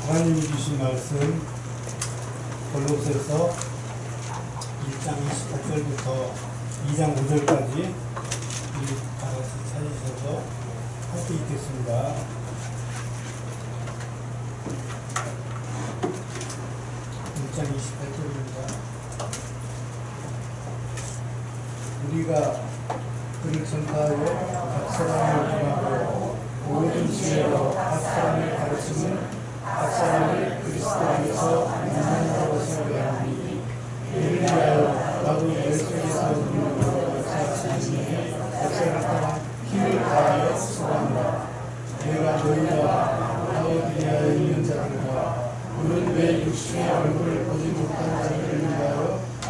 하나님이 주신 말씀 골로새서 1장 28절부터 2장 5절까지 다 같이 찾으셔서 함께 읽겠습니다. 1장 28절입니다. 우리가 그를 전파하여 각 사람을 구하고 모든 지혜로 각 사람을 가르치는 각 사람을 그리스도 안에서 만난다고 생각하니 이를 위하여 나도 예수께서 우리를 역사하시니 역사를 따라 힘을 다하여 수고한다. 내가 너희와 라오디게아에 있는 자들과 우리는 왜 육신의 얼굴을 보지 못한 자들을 위하여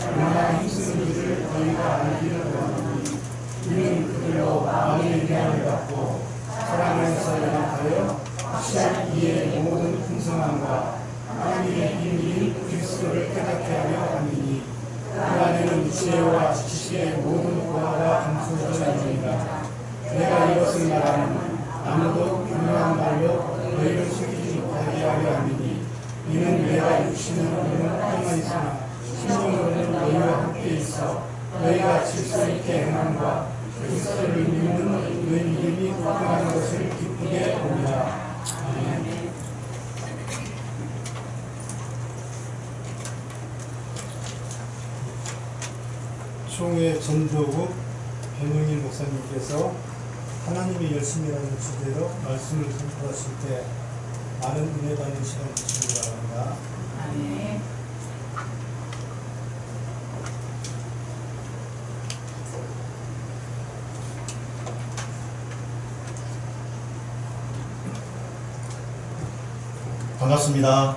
얼마나 힘쓰는 일을 너희가 알기를 원하니 이는 그들로 마음의 위안을 받고 사랑 안에서 연합하여 시작 이의 모든 풍성함과 하나님의 비밀인 그리스도를 깨닫게 하려 함이니 그 안에는 지혜와 지식의 모든 보화가 감춰져 있느니라. 내가 이것을 말하면 아무도 교묘한 말로 너희를 속이지 못하게 하려 함이니 이는 내가 육신으로는 험한 있으나 심령으로는 너희와 함께 있어 너희가 질서 있게 행함과 그리스도를 믿는 너희 믿음이 확증하는 것을 기쁘게 봅니다. 아멘. 총회 전도국 변용일 목사님께서 하나님의 열심이라는 주제로 말씀을 선포하실 때 많은 은혜 받는 시간 주시기 바랍니다. 아멘. 반갑습니다.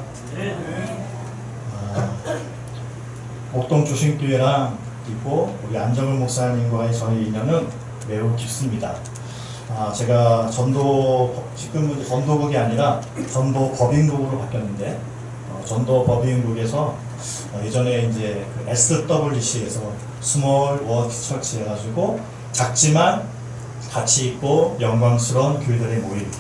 목동 조신교회랑 있고 우리 안정은 목사님과의 저희 인연은 매우 깊습니다. 제가 지금은 전도국이 아니라 전도법인국으로 바뀌었는데 전도법인국에서 예전에 이제 그 SWC에서 스몰 워드 처치 해가지고 작지만 가치 있고 영광스러운 교회들의 모임.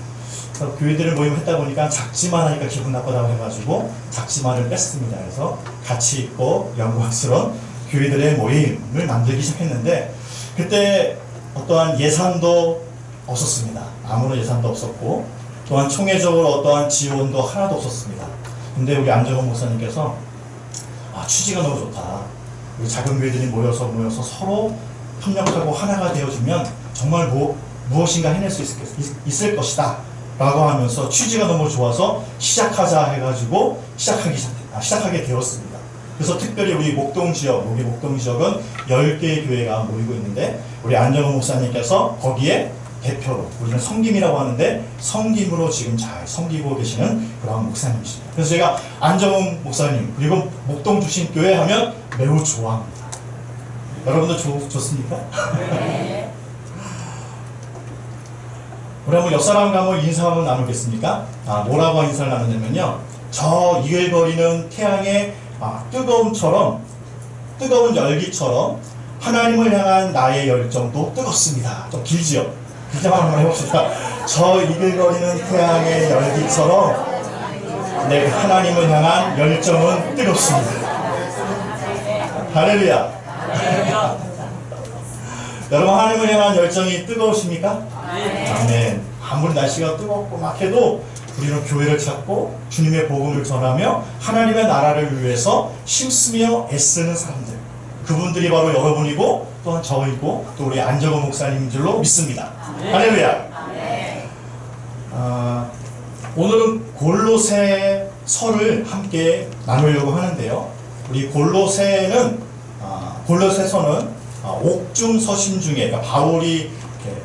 교회들을 모임했다 보니까 작지만 하니까 기분 나쁘다고 해가지고 작지만을 뺐습니다. 그래서 가치 있고 영광스러운 교회들의 모임을 만들기 시작했는데 그때 어떠한 예산도 없었습니다. 아무런 예산도 없었고 또한 총회적으로 어떠한 지원도 하나도 없었습니다. 근데 우리 안정원 목사님께서 취지가 너무 좋다. 우리 작은 교회들이 모여서 서로 협력하고 하나가 되어주면 정말 무엇인가 해낼 수 있을 것이다 라고 하면서 취지가 너무 좋아서 시작하자 해가지고 시작하게 되었습니다. 그래서 특별히 우리 목동 지역은 10개의 교회가 모이고 있는데 우리 안정원 목사님께서 거기에 대표로 우리는 성김이라고 하는데 성김으로 지금 잘 섬기고 계시는 그런 목사님이십니다. 그래서 제가 안정원 목사님 그리고 목동 주신교회 하면 매우 좋아합니다. 여러분도 좋습니까? 네. 우리 한번 옆 사람과 한번 인사 한번 나누겠습니까? 뭐라고 인사를 나누냐면요. 저 이글거리는 태양의 뜨거운 열기처럼 하나님을 향한 나의 열정도 뜨겁습니다. 좀 길지요? 그냥 한번 해봅시다. 저 이글거리는 태양의 열기처럼 내 하나님을 향한 열정은 뜨겁습니다. 할렐루야. 여러분 하나님을 향한 열정이 뜨거우십니까? 아멘. 아무리 날씨가 뜨겁고 막 해도 우리는 교회를 찾고 주님의 복음을 전하며 하나님의 나라를 위해서 힘쓰며 애쓰는 사람들, 그분들이 바로 여러분이고 또한 저이고 또 우리 안정원 목사님인 줄로 믿습니다. 할렐루야. 오늘은 골로새서를 함께 나누려고 하는데요. 우리 골로새서는 옥중서신 중에, 그러니까 바울이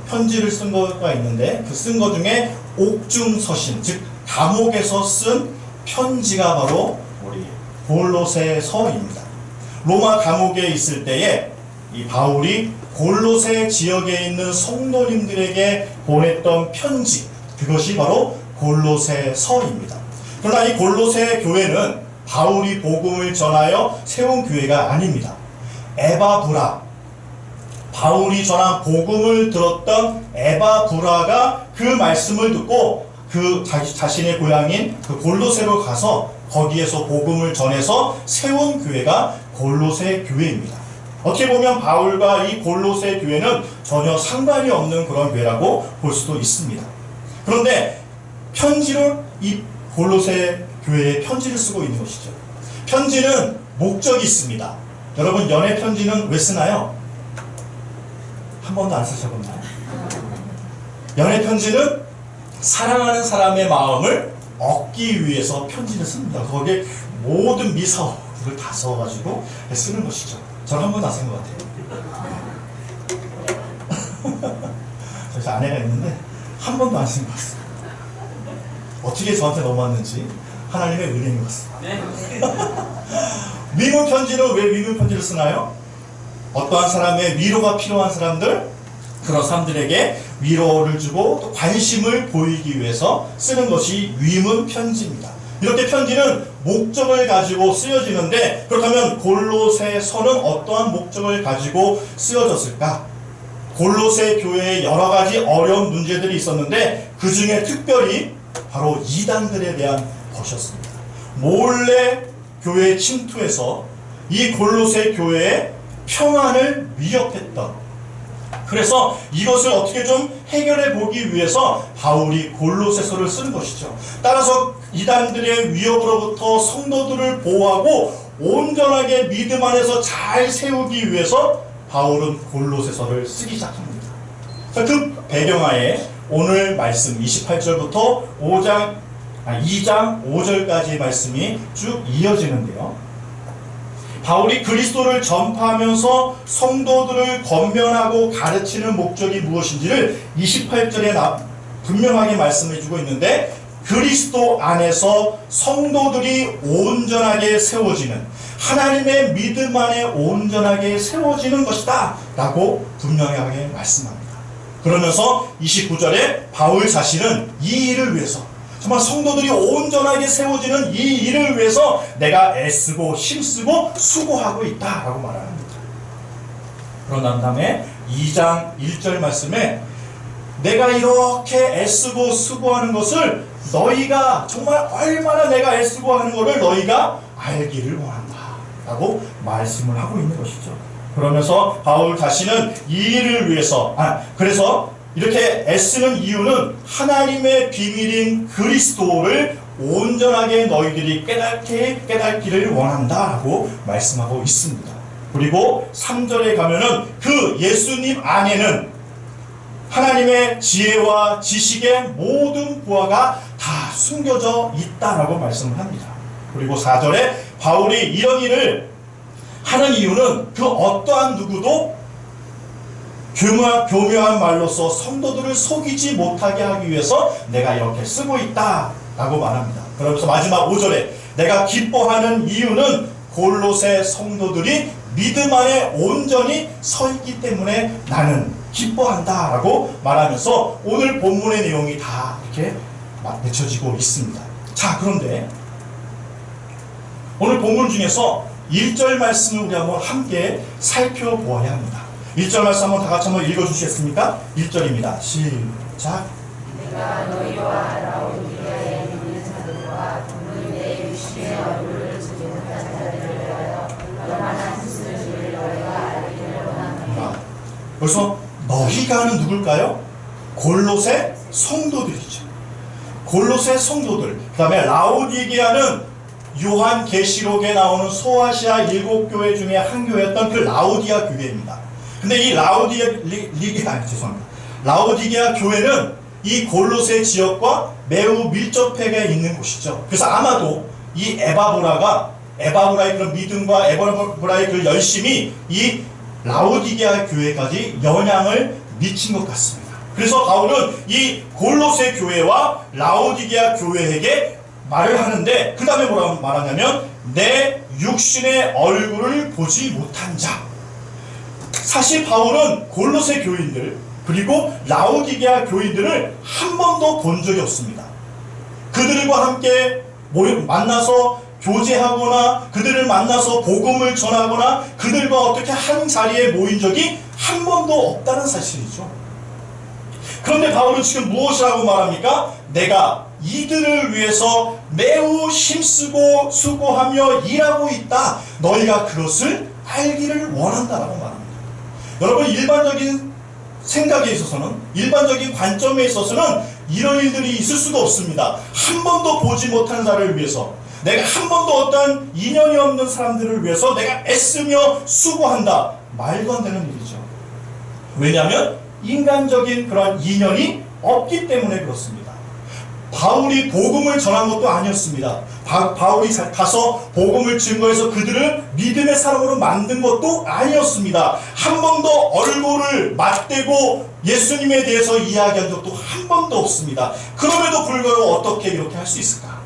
편지를 쓴 거가 있는데 그 쓴 거 중에 옥중서신, 즉 감옥에서 쓴 편지가 바로 우리 골로새서입니다. 로마 감옥에 있을 때에 이 바울이 골로새 지역에 있는 성도님들에게 보냈던 편지, 그것이 바로 골로새서입니다. 그러나 이 골로새 교회는 바울이 복음을 전하여 세운 교회가 아닙니다. 에바브라, 바울이 전한 복음을 들었던 에바브라가 그 말씀을 듣고 그 자신의 고향인 그 골로새로 가서 거기에서 복음을 전해서 세운 교회가 골로새 교회입니다. 어떻게 보면 바울과 이 골로새 교회는 전혀 상관이 없는 그런 교회라고 볼 수도 있습니다. 그런데 편지로 이 골로새 교회에 편지를 쓰고 있는 것이죠. 편지는 목적이 있습니다. 여러분, 연애 편지는 왜 쓰나요? 한 번도 안 쓰셔봤나요? 연애 편지는 사랑하는 사람의 마음을 얻기 위해서 편지를 씁니다. 거기에 모든 미사오를 다 써가지고 쓰는 것이죠. 저는 한 번도 안 쓴 것 같아요. 저 아내가 있는데 한 번도 안 쓴 것 같습니다. 어떻게 저한테 넘어왔는지 하나님의 은혜인 것 같습니다. 위문 편지는 왜 위문 편지를 쓰나요? 어떠한 사람의 위로가 필요한 사람들, 그런 사람들에게 위로를 주고 또 관심을 보이기 위해서 쓰는 것이 위문 편지입니다. 이렇게 편지는 목적을 가지고 쓰여지는데, 그렇다면 골로새서는 어떠한 목적을 가지고 쓰여졌을까? 골로새 교회에 여러 가지 어려운 문제들이 있었는데 그 중에 특별히 바로 이단들에 대한 것이었습니다. 몰래 교회에 침투해서 이 골로새 교회의 평안을 위협했던, 그래서 이것을 어떻게 좀 해결해 보기 위해서 바울이 골로새서를 쓰는 것이죠. 따라서 이단들의 위협으로부터 성도들을 보호하고 온전하게 믿음 안에서 잘 세우기 위해서 바울은 골로새서를 쓰기 시작합니다. 그 배경하에 오늘 말씀 28절부터 2장 5절까지의 말씀이 쭉 이어지는데요. 바울이 그리스도를 전파하면서 성도들을 권면하고 가르치는 목적이 무엇인지를 28절에 분명하게 말씀해 주고 있는데, 그리스도 안에서 성도들이 온전하게 세워지는, 하나님의 믿음 안에 온전하게 세워지는 것이다 라고 분명하게 말씀합니다. 그러면서 29절에 바울 자신은 이 일을 위해서, 정말 성도들이 온전하게 세워지는 이 일을 위해서 내가 애쓰고 힘쓰고 수고하고 있다 라고 말합니다. 그런 다음에 2장 1절 말씀에 내가 이렇게 애쓰고 수고하는 것을 너희가 정말 얼마나 내가 애쓰고 하는 것을 너희가 알기를 원한다 라고 말씀을 하고 있는 것이죠. 그러면서 바울 자신은 이 일을 위해서, 그래서 이렇게 애쓰는 이유는 하나님의 비밀인 그리스도를 온전하게 너희들이 깨닫기를 원한다라고 말씀하고 있습니다. 그리고 3절에 가면은 그 예수님 안에는 하나님의 지혜와 지식의 모든 부하가 다 숨겨져 있다라고 말씀을 합니다. 그리고 4절에 바울이 이런 일을 하는 이유는 그 어떠한 누구도 교묘한 말로서 성도들을 속이지 못하게 하기 위해서 내가 이렇게 쓰고 있다 라고 말합니다. 그러면서 마지막 5절에 내가 기뻐하는 이유는 골로새 성도들이 믿음 안에 온전히 서 있기 때문에 나는 기뻐한다 라고 말하면서 오늘 본문의 내용이 다 이렇게 맺혀지고 있습니다. 자, 그런데 오늘 본문 중에서 1절 말씀을 우리 한번 함께 살펴보아야 합니다. 1절 말씀 한번 다 같이 한번 읽어주시겠습니까? 1절입니다. 시작. 내가 너희와 라오디게아에 있는 자들과 너희의 유심의 얼굴을 보지 못한 자들을 위하여 얼마나 힘쓰는지를 너희가 알기를 원합니다. 여기서 너희가 하는 누굴까요? 골로새 성도들이죠. 골로새 성도들. 그 다음에 라오디게아는 요한계시록에 나오는 소아시아 7교회 중에 한 교회였던 그 라오디아 교회입니다. 근데 이 라오디게아 교회는 이 골로새 지역과 매우 밀접하게 있는 곳이죠. 그래서 아마도 이 에바브라의 그런 믿음과 에바브라의 그 열심이 이 라오디게아 교회까지 영향을 미친 것 같습니다. 그래서 바울은 이 골로새 교회와 라오디게아 교회에게 말을 하는데, 그 다음에 뭐라고 말하냐면 내 육신의 얼굴을 보지 못한 자. 사실 바울은 골로새 교인들 그리고 라오디게아 교인들을 한 번도 본 적이 없습니다. 그들과 함께 만나서 교제하거나 그들을 만나서 복음을 전하거나 그들과 어떻게 한 자리에 모인 적이 한 번도 없다는 사실이죠. 그런데 바울은 지금 무엇이라고 말합니까? 내가 이들을 위해서 매우 힘쓰고 수고하며 일하고 있다. 너희가 그것을 알기를 원한다라고 말합니다. 여러분, 일반적인 생각에 있어서는, 일반적인 관점에 있어서는 이런 일들이 있을 수가 없습니다. 한 번도 보지 못한 자를 위해서, 내가 한 번도 어떤 인연이 없는 사람들을 위해서 내가 애쓰며 수고한다. 말도 안 되는 일이죠. 왜냐하면 인간적인 그런 인연이 없기 때문에 그렇습니다. 바울이 복음을 전한 것도 아니었습니다. 바울이 가서 복음을 증거해서 그들을 믿음의 사람으로 만든 것도 아니었습니다. 한 번도 얼굴을 맞대고 예수님에 대해서 이야기한 적도 한 번도 없습니다. 그럼에도 불구하고 어떻게 이렇게 할 수 있을까?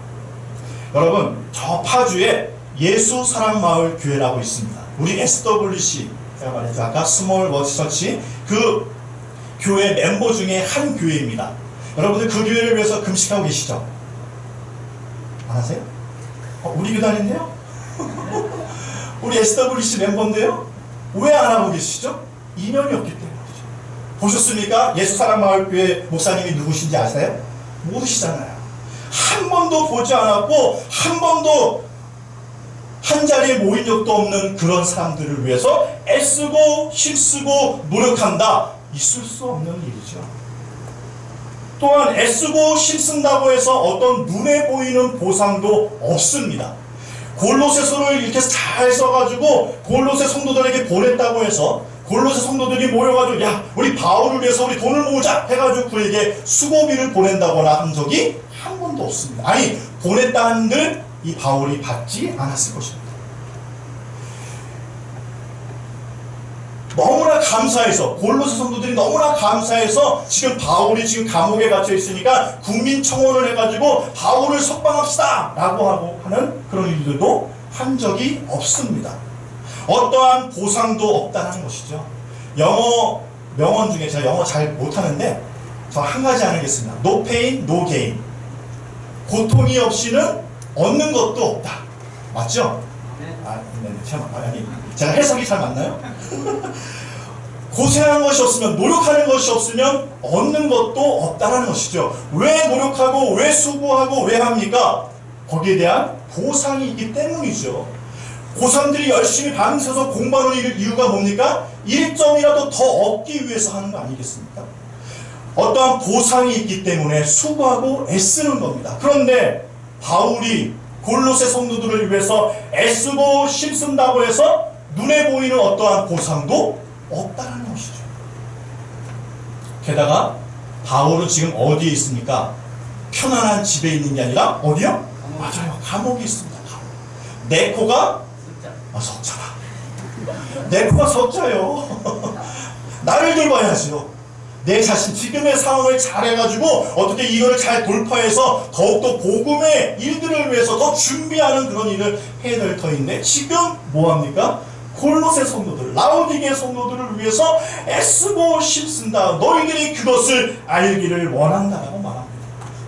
여러분, 저 파주에 예수 사랑 마을 교회라고 있습니다. 우리 SWC, 제가 말했죠. 아까 스몰 워치 처치, 그 교회 멤버 중에 한 교회입니다. 여러분들 그 교회를 위해서 금식하고 계시죠? 안 하세요? 우리 교단인데요? 우리 SWC 멤버인데요? 왜 안 하고 계시죠? 인연이 없기 때문이죠. 보셨습니까? 예수사랑마을교회 목사님이 누구신지 아세요? 모르시잖아요. 한 번도 보지 않았고 한 번도 한 자리에 모인 적도 없는 그런 사람들을 위해서 애쓰고 힘쓰고 노력한다. 있을 수 없는 일이죠. 또한 애쓰고 힘쓴다고 해서 어떤 눈에 보이는 보상도 없습니다. 골로새서를 이렇게 잘 써가지고 골로새 성도들에게 보냈다고 해서 골로새 성도들이 모여가지고 야, 우리 바울을 위해서 우리 돈을 모으자 해가지고 그에게 수고비를 보낸다거나 한 적이 한 번도 없습니다. 아니, 보냈다 한들 이 바울이 받지 않았을 것입니다. 너무나 감사해서, 골로새 성도들이 너무나 감사해서 지금 바울이 지금 감옥에 갇혀 있으니까 국민청원을 해가지고 바울을 석방합시다 라고 하고 하는 그런 일들도 한 적이 없습니다. 어떠한 보상도 없다는 것이죠. 영어 명언 중에, 제가 영어 잘 못하는데 저 한 가지 알겠습니다. No pain, no gain. 고통이 없이는 얻는 것도 없다. 맞죠? 아니, 제가 해석이 잘 맞나요? 고생한 것이 없으면, 노력하는 것이 없으면 얻는 것도 없다는 것이죠. 왜 노력하고 왜 수고하고 왜 합니까? 거기에 대한 보상이 있기 때문이죠. 고3들이 열심히 밤새서 공부하는 이유가 뭡니까? 1점이라도 더 얻기 위해서 하는 거 아니겠습니까? 어떠한 보상이 있기 때문에 수고하고 애쓰는 겁니다. 그런데 바울이 골로새 성도들을 위해서 애쓰고 힘쓴다고 해서 눈에 보이는 어떠한 보상도 없다는 것이죠. 게다가 바울은 지금 어디에 있습니까? 편안한 집에 있는 게 아니라 어디요? 맞아요. 감옥에 있습니다. 감옥. 네코가 석자다. 네코가 석자요. 나를 돌봐야죠. 내 자신, 지금의 상황을 잘해가지고 어떻게 이거를 잘 돌파해서 더욱더 복음의 일들을 위해서 더 준비하는 그런 일을 해야 될 터인데 지금 뭐합니까? 골로새 성도들, 라오디게 성도들을 위해서 애쓰고 힘쓴다. 너희들이 그것을 알기를 원한다라고 말합니다.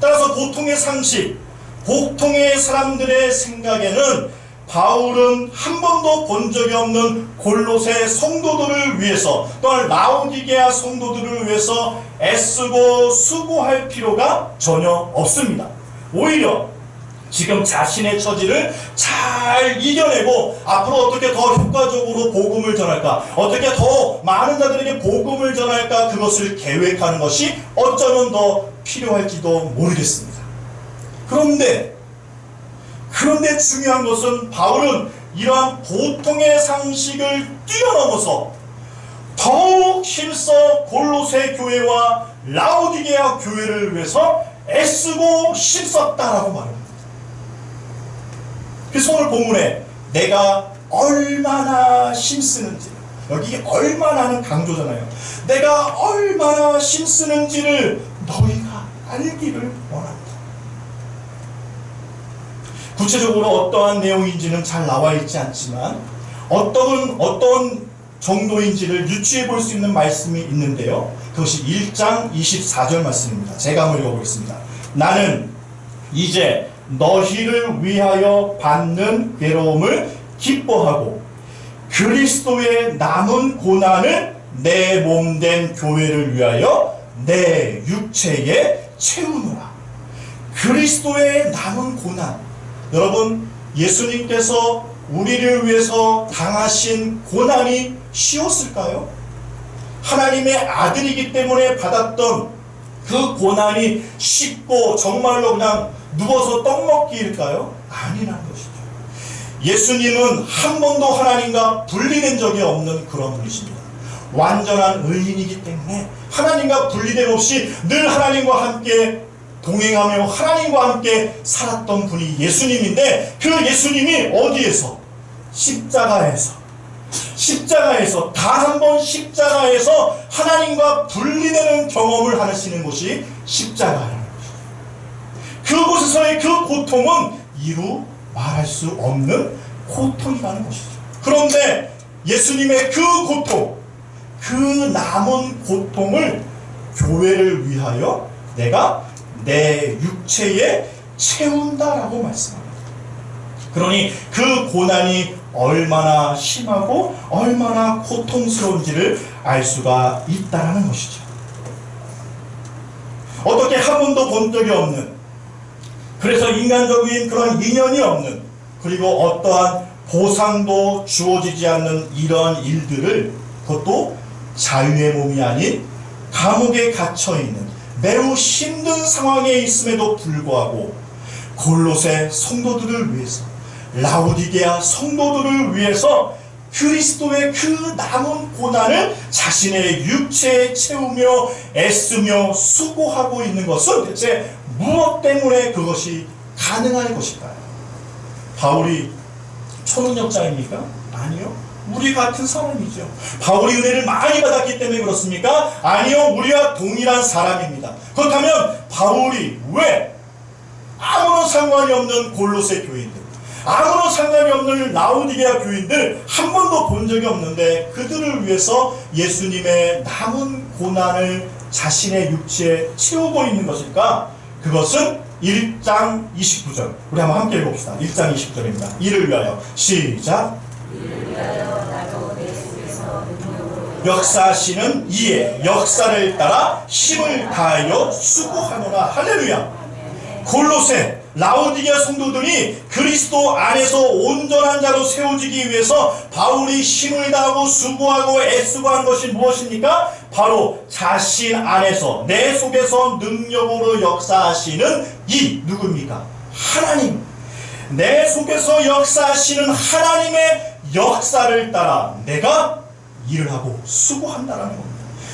따라서 보통의 상식, 보통의 사람들의 생각에는 바울은 한 번도 본 적이 없는 골로새 성도들을 위해서, 또한 라오디게아 성도들을 위해서 애쓰고 수고할 필요가 전혀 없습니다. 오히려 지금 자신의 처지를 잘 이겨내고 앞으로 어떻게 더 효과적으로 복음을 전할까, 어떻게 더 많은 자들에게 복음을 전할까, 그것을 계획하는 것이 어쩌면 더 필요할지도 모르겠습니다. 그런데 중요한 것은 바울은 이러한 보통의 상식을 뛰어넘어서 더욱 힘써 골로새 교회와 라오디게아 교회를 위해서 애쓰고 힘썼다라고 말합니다. 그래서 오늘 본문에 내가 얼마나 힘쓰는지, 여기 얼마나는 강조잖아요. 내가 얼마나 힘쓰는지를 너희가 알기를 원한다. 구체적으로 어떠한 내용인지는 잘 나와 있지 않지만 어떤 정도인지를 유추해 볼 수 있는 말씀이 있는데요. 그것이 1장 24절 말씀입니다. 제가 한번 읽어보겠습니다. 나는 이제 너희를 위하여 받는 괴로움을 기뻐하고 그리스도의 남은 고난을 내 몸된 교회를 위하여 내 육체에 채우노라. 그리스도의 남은 고난. 여러분, 예수님께서 우리를 위해서 당하신 고난이 쉬웠을까요? 하나님의 아들이기 때문에 받았던 그 고난이 쉽고 정말로 그냥 누워서 떡 먹기일까요? 아니라는 것이죠. 예수님은 한 번도 하나님과 분리된 적이 없는 그런 분이십니다. 완전한 의인이기 때문에 하나님과 분리됨 없이 늘 하나님과 함께 동행하며 하나님과 함께 살았던 분이 예수님인데, 그 예수님이 어디에서? 십자가에서 단 한 번 십자가에서 하나님과 분리되는 경험을 하시는 곳이 십자가라는 것이죠. 그곳에서의 그 고통은 이루 말할 수 없는 고통이라는 것이죠. 그런데 예수님의 그 고통, 그 남은 고통을 교회를 위하여 내가 내 육체에 채운다라고 말씀합니다. 그러니 그 고난이 얼마나 심하고 얼마나 고통스러운지를 알 수가 있다는 것이죠. 어떻게 한 번도 본 적이 없는, 그래서 인간적인 그런 인연이 없는, 그리고 어떠한 보상도 주어지지 않는 이러한 일들을, 그것도 자유의 몸이 아닌 감옥에 갇혀있는 매우 힘든 상황에 있음에도 불구하고 골로새 성도들을 위해서, 라오디게아 성도들을 위해서 그리스도의 그 남은 고난을 자신의 육체에 채우며 애쓰며 수고하고 있는 것은 대체 무엇 때문에 그것이 가능한 것일까요? 바울이 초능력자입니까? 아니요. 우리 같은 사람이죠. 바울이 은혜를 많이 받았기 때문에 그렇습니까? 아니요. 우리와 동일한 사람입니다. 그렇다면 바울이 왜 아무런 상관이 없는 골로새 교인들, 아무런 상관이 없는 라오디게아 교인들 한 번도 본 적이 없는데 그들을 위해서 예수님의 남은 고난을 자신의 육체에 채우고 있는 것일까? 그것은 1장 29절, 우리 한번 함께 읽어봅시다. 1장 20절입니다. 이를 위하여, 시작. 역사하시는 이의 역사를 따라 힘을 다하여 수고하노라. 할렐루야. 골로새, 라오디게아 성도들이 그리스도 안에서 온전한 자로 세워지기 위해서 바울이 힘을 다하고 수고하고 애쓰고 한 것이 무엇입니까? 바로 자신 안에서, 내 속에서 능력으로 역사하시는 이 누굽니까? 하나님. 내 속에서 역사하시는 하나님의 역사를 따라 내가 일을 하고 수고한다는 겁니다.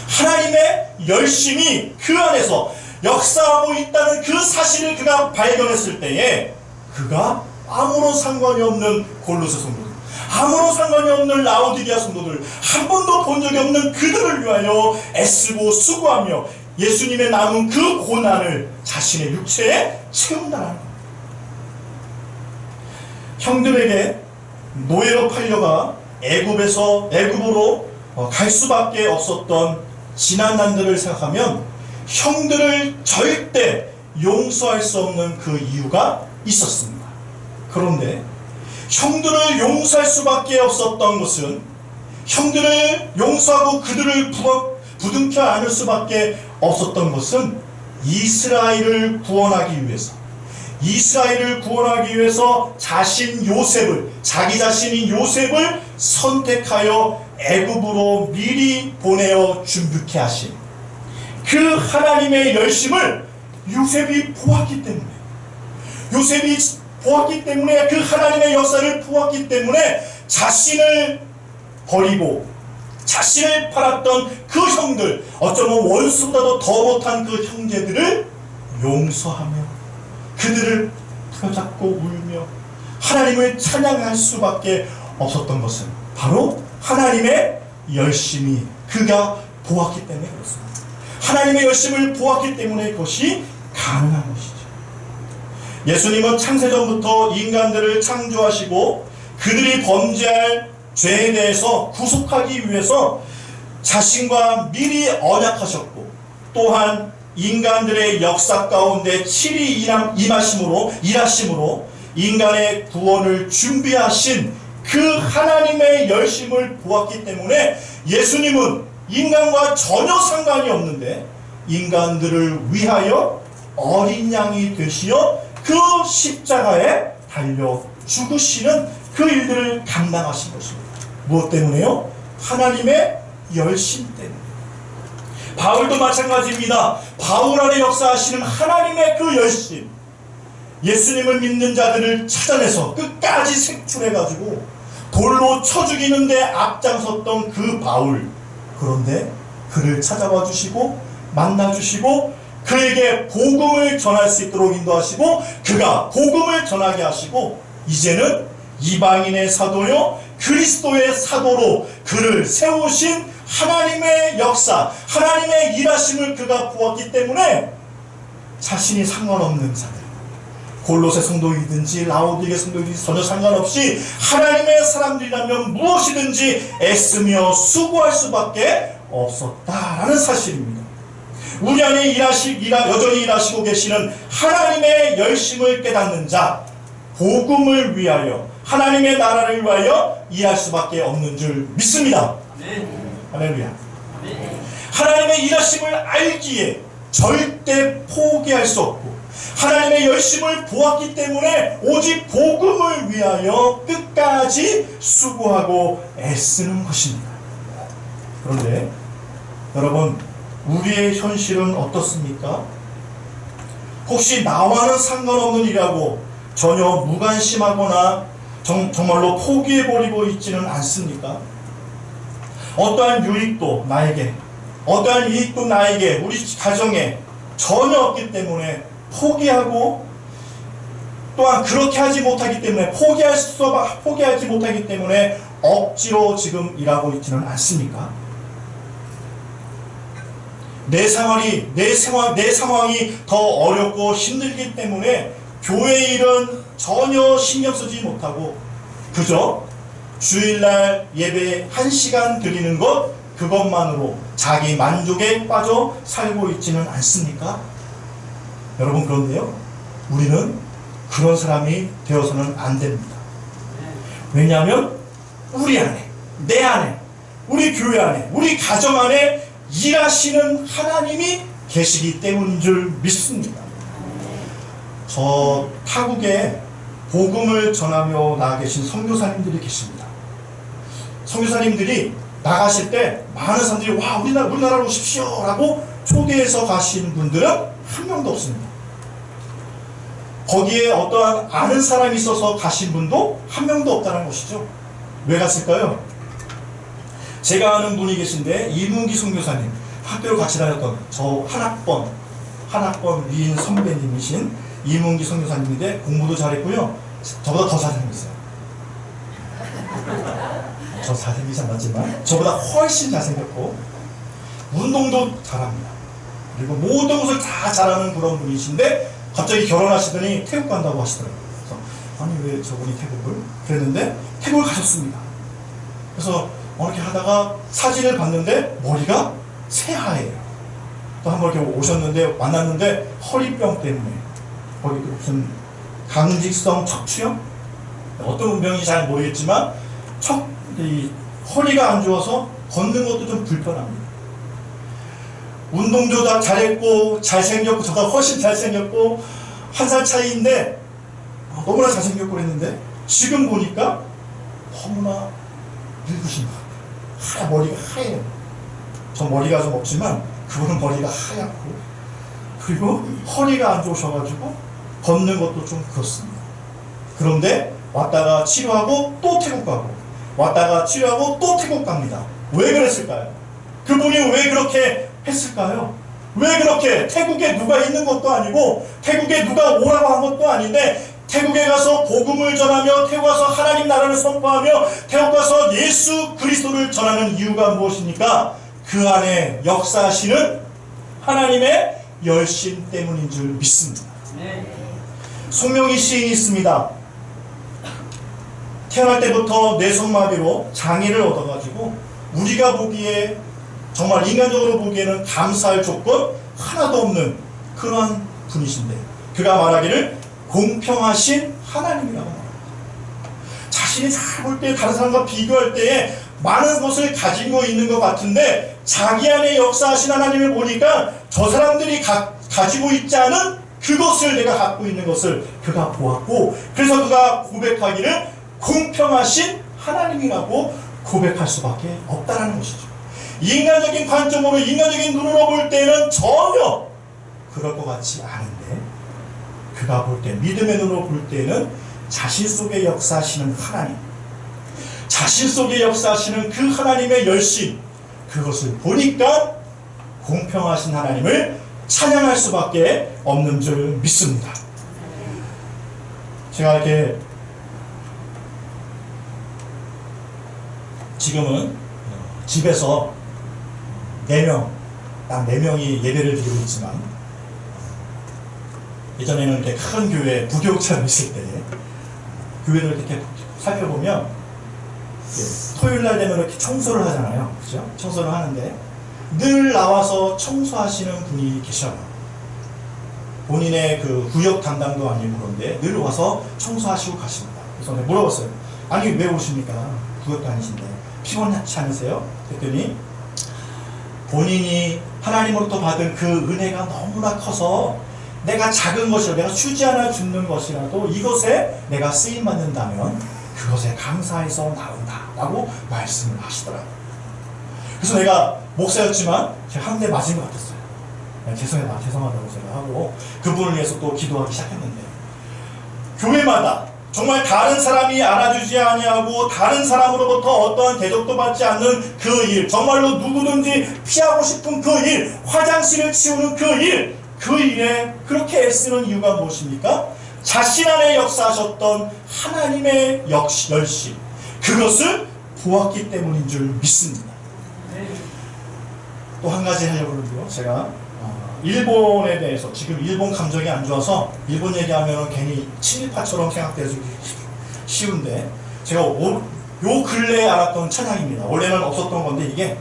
하나님의 열심이 그 안에서 역사하고 있다는 그 사실을 그가 발견했을 때에 그가 아무런 상관이 없는 골로새 성도들, 아무런 상관이 없는 라오디게아 성도들, 한 번도 본 적이 없는 그들을 위하여 애쓰고 수고하며 예수님의 남은 그 고난을 자신의 육체에 채운다는 겁니다. 형들에게 노예로 팔려가 애굽으로 갈 수밖에 없었던 지난 날들을 생각하면 형들을 절대 용서할 수 없는 그 이유가 있었습니다. 그런데 형들을 용서할 수밖에 없었던 것은, 형들을 용서하고 그들을 부둥켜 안을 수밖에 없었던 것은 이스라엘을 구원하기 위해서, 이스라엘을 구원하기 위해서 자기 자신인 요셉을 선택하여 애굽으로 미리 보내어 준비케 하신 그 하나님의 열심을 요셉이 보았기 때문에, 그 하나님의 역사를 보았기 때문에 자신을 버리고 자신을 팔았던 그 형들, 어쩌면 원수보다도 더 못한 그 형제들을 용서하며 그들을 부여잡고 울며 하나님을 찬양할 수밖에 없었던 것은 바로 하나님의 열심이 그가 보았기 때문에 그렇습니다. 하나님의 열심을 보았기 때문에 그것이 가능한 것이죠. 예수님은 창세전부터 인간들을 창조하시고 그들이 범죄할 죄에 대해서 구속하기 위해서 자신과 미리 언약하셨고, 또한 인간들의 역사 가운데 칠이 일하심으로 인간의 구원을 준비하신 그 하나님의 열심을 보았기 때문에 예수님은 인간과 전혀 상관이 없는데 인간들을 위하여 어린 양이 되시어 그 십자가에 달려 죽으시는 그 일들을 감당하신 것입니다. 무엇 때문에요? 하나님의 열심 때문에. 바울도 마찬가지입니다. 바울 안에 역사하시는 하나님의 그 열심, 예수님을 믿는 자들을 찾아내서 끝까지 색출해가지고 돌로 쳐 죽이는데 앞장섰던 그 바울, 그런데 그를 찾아와 주시고 만나 주시고 그에게 복음을 전할 수 있도록 인도하시고 그가 복음을 전하게 하시고 이제는 이방인의 사도요 그리스도의 사도로 그를 세우신 하나님의 역사, 하나님의 일하심을 그가 보았기 때문에 자신이 상관없는 자들, 골로새 성도이든지 라오디게 성도이든지 전혀 상관없이 하나님의 사람들이라면 무엇이든지 애쓰며 수고할 수밖에 없었다라는 사실입니다. 우리 안에 여전히 일하시고 계시는 하나님의 열심을 깨닫는 자, 복음을 위하여 하나님의 나라를 위하여 일할 수밖에 없는 줄 믿습니다. 할렐루야. 하나님의 일하심을 알기에 절대 포기할 수 없고 하나님의 열심을 보았기 때문에 오직 복음을 위하여 끝까지 수고하고 애쓰는 것입니다. 그런데 여러분, 우리의 현실은 어떻습니까? 혹시 나와는 상관없는 일이라고 전혀 무관심하거나 정말로 포기해버리고 있지는 않습니까? 어떠한 유익도 나에게, 어떠한 이익도 나에게, 우리 가정에 전혀 없기 때문에 포기하고, 또한 그렇게 하지 못하기 때문에 포기하지 못하기 때문에 억지로 지금 일하고 있지는 않습니까? 내 상황이 더 어렵고 힘들기 때문에 교회 일은 전혀 신경 쓰지 못하고 그저 주일날 예배 1시간 드리는 것, 그것만으로 자기 만족에 빠져 살고 있지는 않습니까? 여러분, 그런데요, 우리는 그런 사람이 되어서는 안 됩니다. 왜냐하면 우리 안에, 내 안에, 우리 교회 안에, 우리 가정 안에 일하시는 하나님이 계시기 때문인 줄 믿습니다. 저 타국에 복음을 전하며 나가 계신 선교사님들이 계십니다. 선교사님들이 나가실 때 많은 사람들이 와, 우리나라로 오십시오 라고 초대해서 가신 분들은 한 명도 없습니다. 거기에 어떠한 아는 사람이 있어서 가신 분도 한 명도 없다는 것이죠. 왜 갔을까요? 제가 아는 분이 계신데, 이문기 선교사님, 학교를 같이 다녔던 저 한 학번 위인 선배님이신 이문기 선교사님인데 공부도 잘했고요, 저보다 더 잘생겼어요. 저 잘생기지 않았지만 저보다 훨씬 잘생겼고 운동도 잘합니다. 그리고 모든 것을 다 잘하는 그런 분이신데 갑자기 결혼하시더니 태국 간다고 하시더라고요. 그래서 아니, 왜 저분이 태국을? 그랬는데 태국을 가셨습니다. 그래서 이렇게 하다가 사진을 봤는데 머리가 새하얘요. 또 한 번 이렇게 오셨는데 만났는데 허리병 때문에 거기 무슨 강직성 척추염? 어떤 병인지 잘 모르겠지만 이 허리가 안 좋아서 걷는 것도 좀 불편합니다. 운동도 다 잘했고 잘생겼고 저보다 훨씬 잘생겼고 한 살 차이인데 너무나 잘생겼고 그랬는데 지금 보니까 너무나 늙으신 것 같아요. 머리가 하얘요. 저 머리가 좀 없지만 그분은 머리가 하얗고 그리고 허리가 안 좋으셔가지고 걷는 것도 좀 그렇습니다. 그런데 왔다가 치료하고 또 태국 가고 왔다가 치료하고 또 태국 갑니다. 왜 그랬을까요? 그분이 왜 그렇게 했을까요? 왜 그렇게, 태국에 누가 있는 것도 아니고 태국에 누가 오라고 한 것도 아닌데 태국에 가서 복음을 전하며 태국 가서 하나님 나라를 선포하며 태국 가서 예수 그리스도를 전하는 이유가 무엇입니까? 그 안에 역사하시는 하나님의 열심 때문인 줄 믿습니다. 송명희 시인이 있습니다. 태어날 때부터 뇌성마비로 장애를 얻어가지고 우리가 보기에 정말 인간적으로 보기에는 감사할 조건, 하나도 없는 그런 분이신데 그가 말하기를 공평하신 하나님이라고 말합니다. 자신이 잘 볼 때 다른 사람과 비교할 때에 많은 것을 가지고 있는 것 같은데 자기 안에 역사하신 하나님을 보니까 저 사람들이 가지고 있지 않은 그것을 내가 갖고 있는 것을 그가 보았고 그래서 그가 고백하기를 공평하신 하나님이라고 고백할 수밖에 없다는 것이죠. 인간적인 관점으로 인간적인 눈으로 볼 때는 전혀 그럴 것 같지 않은데 그가 볼 때 믿음의 눈으로 볼 때는 자신 속에 역사하시는 하나님 자신 속에 역사하시는 그 하나님의 열심 그것을 보니까 공평하신 하나님을 찬양할 수밖에 없는 줄 믿습니다. 제가 이렇게 지금은 집에서 4명, 딱 4명이 예배를 드리고 있지만 예전에는 이렇게 큰 교회, 부교육처럼 있을 때 교회를 이렇게 살펴보면 토요일날 되면 이렇게 청소를 하잖아요. 그죠? 청소를 하는데 늘 나와서 청소하시는 분이 계셔요. 본인의 그 구역 담당도 아니고 그런데 늘 와서 청소하시고 가십니다. 그래서 내가 물어봤어요. 아니 왜 오십니까? 구역도 아니신데 피곤하지 않으세요? 그랬더니 본인이 하나님으로부터 받은 그 은혜가 너무나 커서 내가 작은 것이라도 내가 휴지 하나 줍는 것이라도 이것에 내가 쓰임받는다면 그것에 감사해서 나온다 라고 말씀을 하시더라고요. 그래서 내가 목사였지만 제가 한 대 맞은 것 같았어요. 죄송하다고 제가 하고 그분을 위해서 또 기도하기 시작했는데 교회마다 정말 다른 사람이 알아주지 아니하고 다른 사람으로부터 어떠한 대접도 받지 않는 그 일, 정말로 누구든지 피하고 싶은 그 일, 화장실을 치우는 그 일에 그렇게 애쓰는 이유가 무엇입니까? 자신 안에 역사하셨던 하나님의 열심, 그것을 보았기 때문인 줄 믿습니다. 또 한 가지 하려고 그러는데요. 제가 일본에 대해서 지금 일본 감정이 안 좋아서 일본 얘기하면 괜히 친일파처럼 생각되기 쉬운데 제가 요 근래에 알았던 찬양입니다. 원래는 없었던 건데 이게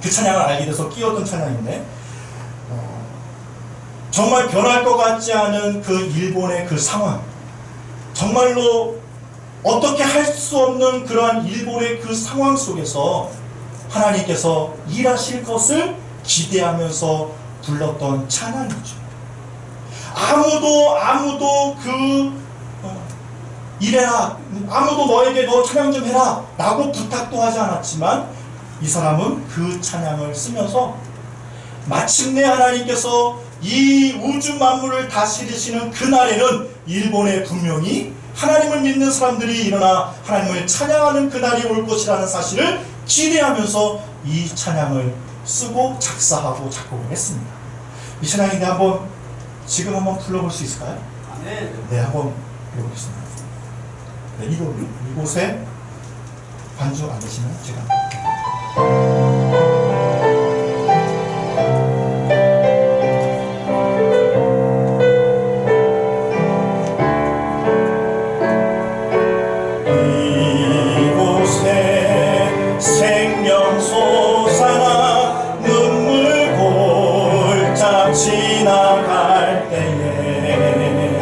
그 찬양을 알게 돼서 끼웠던 찬양인데 정말 변할 것 같지 않은 그 일본의 그 상황 정말로 어떻게 할 수 없는 그러한 일본의 그 상황 속에서 하나님께서 일하실 것을 기대하면서 불렀던 찬양이죠. 아무도 이래라, 아무도 너에게 너 찬양 좀 해라 라고 부탁도 하지 않았지만 이 사람은 그 찬양을 쓰면서 마침내 하나님께서 이 우주 만물을 다스리시는 그날에는 일본에 분명히 하나님을 믿는 사람들이 일어나 하나님을 찬양하는 그날이 올 것이라는 사실을 기대하면서 이 찬양을 쓰고 작사하고 작곡을 했습니다. 이 찬양인데 지금 한번 불러볼 수 있을까요? 네, 한번 불러보겠습니다. 네, 이곳에 반주 안 되시면 제가 지나갈 때에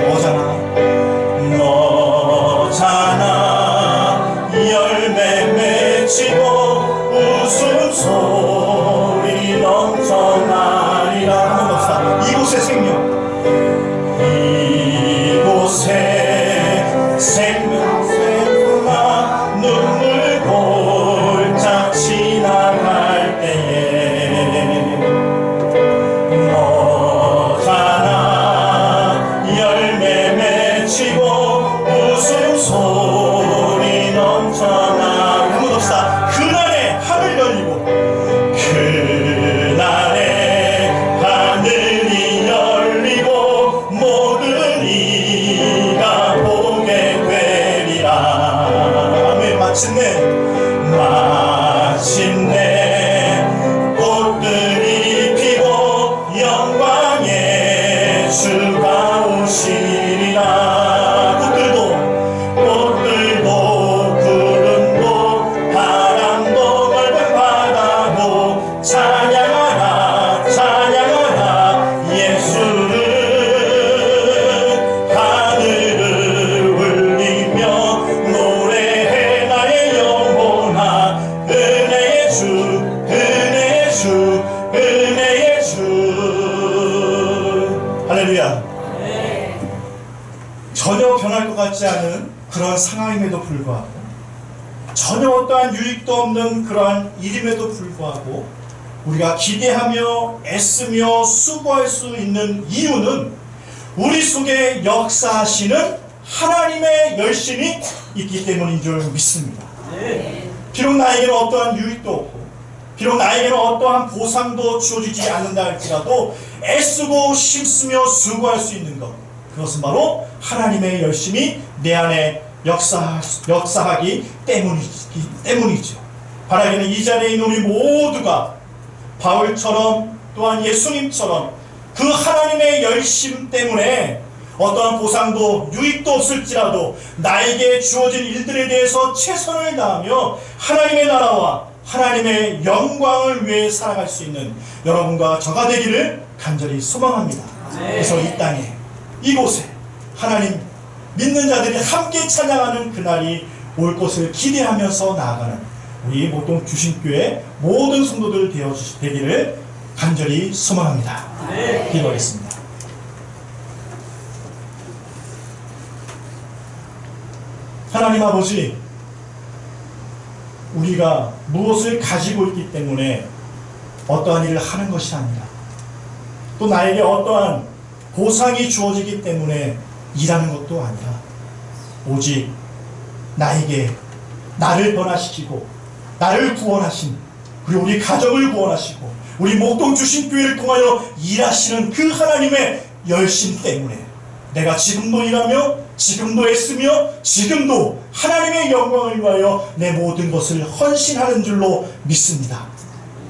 너잖아 열매 맺히고 웃음소리 넘쳐나리라. 한번 봅시다. 이곳에 생명 샘나 눈물 골짝 지나갈 때에 열매 맺히고 웃음소리 넘쳐나. 한번 봅시다. 그날에 하늘 열리고 그날에 하늘이 열리고 모든 이가 보게 되리라. 아멘. 마침내 꽃들이 피고 영광의 주가 오시리라. 꽃들도 구름도 바람도 넓은 바다도 찬양하라 찬양 전혀 변할 것 같지 않은 그런 상황임에도 불구하고, 전혀 어떠한 유익도 없는 그러한 일임에도 불구하고 우리가 기대하며 애쓰며 수고할 수 있는 이유는 우리 속에 역사하시는 하나님의 열심이 있기 때문인 줄 믿습니다. 비록 나에게는 어떠한 유익도 없고, 비록 나에게는 어떠한 보상도 주어지지 않는다 할지라도 애쓰고 힘쓰며 수고할 수 있는 것, 그것은 바로 하나님의 열심이 내 안에 역사하기 때문이죠. 바라기는 이 자리에 있는 우리 모두가 바울처럼 또한 예수님처럼 그 하나님의 열심 때문에 어떠한 보상도 유익도 없을지라도 나에게 주어진 일들에 대해서 최선을 다하며 하나님의 나라와 하나님의 영광을 위해 살아갈 수 있는 여러분과 저가 되기를 간절히 소망합니다. 그래서 이 땅에, 이곳에 하나님 믿는 자들이 함께 찬양하는 그날이 올 것을 기대하면서 나아가는 우리 목동 주신교회 모든 성도들 되기를 간절히 소망합니다. 기도하겠습니다. 하나님 아버지, 우리가 무엇을 가지고 있기 때문에 어떠한 일을 하는 것이 아니라, 또 나에게 어떠한 보상이 주어지기 때문에 일하는 것도 아니라, 오직 나에게 나를 변화시키고 나를 구원하신, 그리고 우리 가정을 구원하시고 우리 목동 주신교회를 통하여 일하시는 그 하나님의 열심 때문에 내가 지금도 일하며 지금도 애쓰며 지금도 하나님의 영광을 위하여 내 모든 것을 헌신하는 줄로 믿습니다.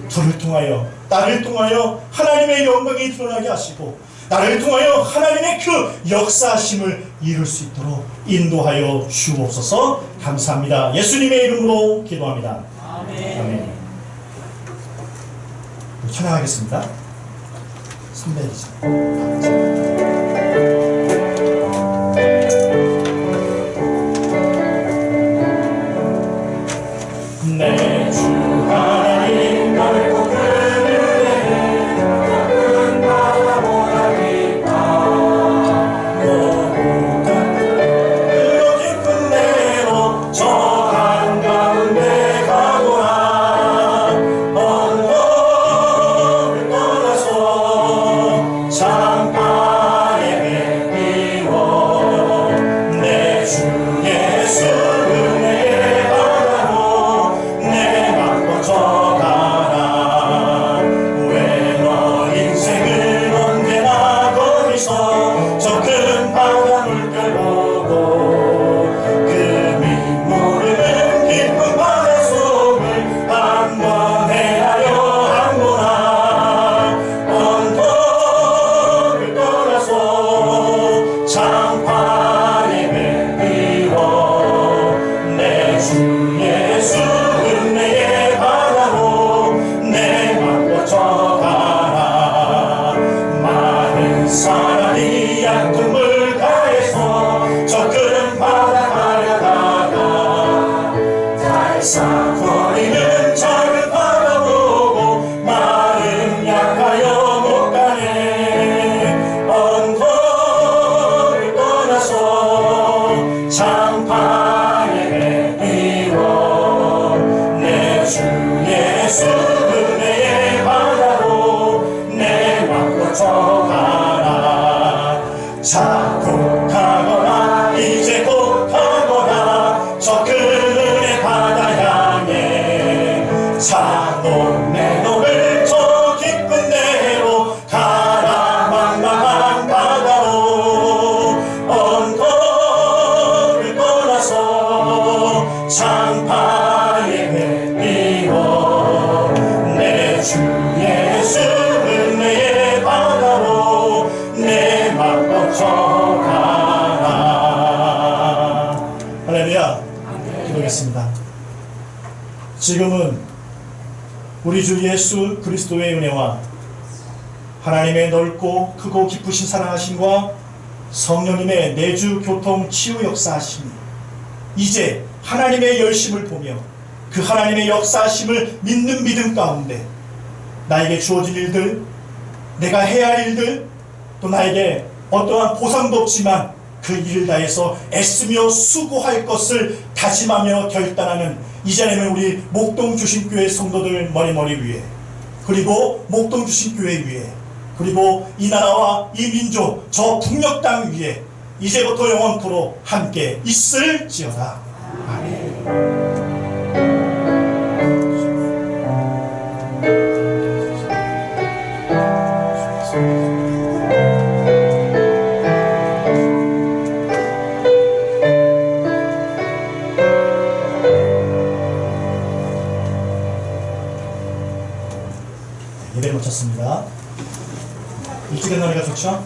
저를 통하여, 나를 통하여 하나님의 영광이 드러나게 하시고 나를 통하여 하나님의 그 역사하심을 이룰 수 있도록 인도하여 주옵소서. 감사합니다. 예수님의 이름으로 기도합니다. 아멘. 찬양하겠습니다. 300이죠. 내 주 하나님 넓고 그늘에 큰 바다보다 깊다. 고독한 그 깊은 데로 저 한가운데 가보라. 언덕을 떠나서 창가에 배 띄워 내 주 예수 은혜의 바다로 내 맘껏 져가라. 왜 너 인생을 언제나 거기서 저 큰 바다 물결 보고 그 밑모르는 깊은 바다 속을 한번 헤아려 한보나. 언덕을 떠나서 장판에 배 띄워 내 주 예수 은혜의 바다로 내 맘껏 져가라. 많은 사람이 얕은 물가에서 저 큰 바다 가려다가 달싹거리는 작은 바다 보고 마음 약하여 못 가네. 언덕을 떠나서 장판에 배 띄워 내 주 예수 은혜의 바다로 내 맘껏 져가라. 자 곧 가거라. 이제 곧 가거라. 저 그늘의 바다 향해 자동 내 놈을 저 깊은 데로 가라. 망망한 바다로 언덕을 떠나서 장판에 배 띄워 내 주 예수 은혜의 바다로 내 맘껏 져가라. 할렐루야. 기도하겠습니다. 지금은 우리 주 예수 그리스도의 은혜와 하나님의 넓고 크고 깊으신 사랑하심과 성령님의 내주 교통 치유 역사하심이 이제 하나님의 열심을 보며 그 하나님의 역사하심을 믿는 믿음 가운데 나에게 주어진 일들, 내가 해야 할 일들, 또 나에게 어떠한 보상도 없지만 그 일을 다해서 애쓰며 수고할 것을 다짐하며 결단하는 이제는 우리 목동 주신교회 성도들 머리머리 위에, 그리고 목동 주신교회 위에, 그리고 이 나라와 이 민족 저 북녘 땅 위에 이제부터 영원토록 함께 있을지어다. 아멘. 예배 마쳤습니다. 일찍 끝나니까 좋죠?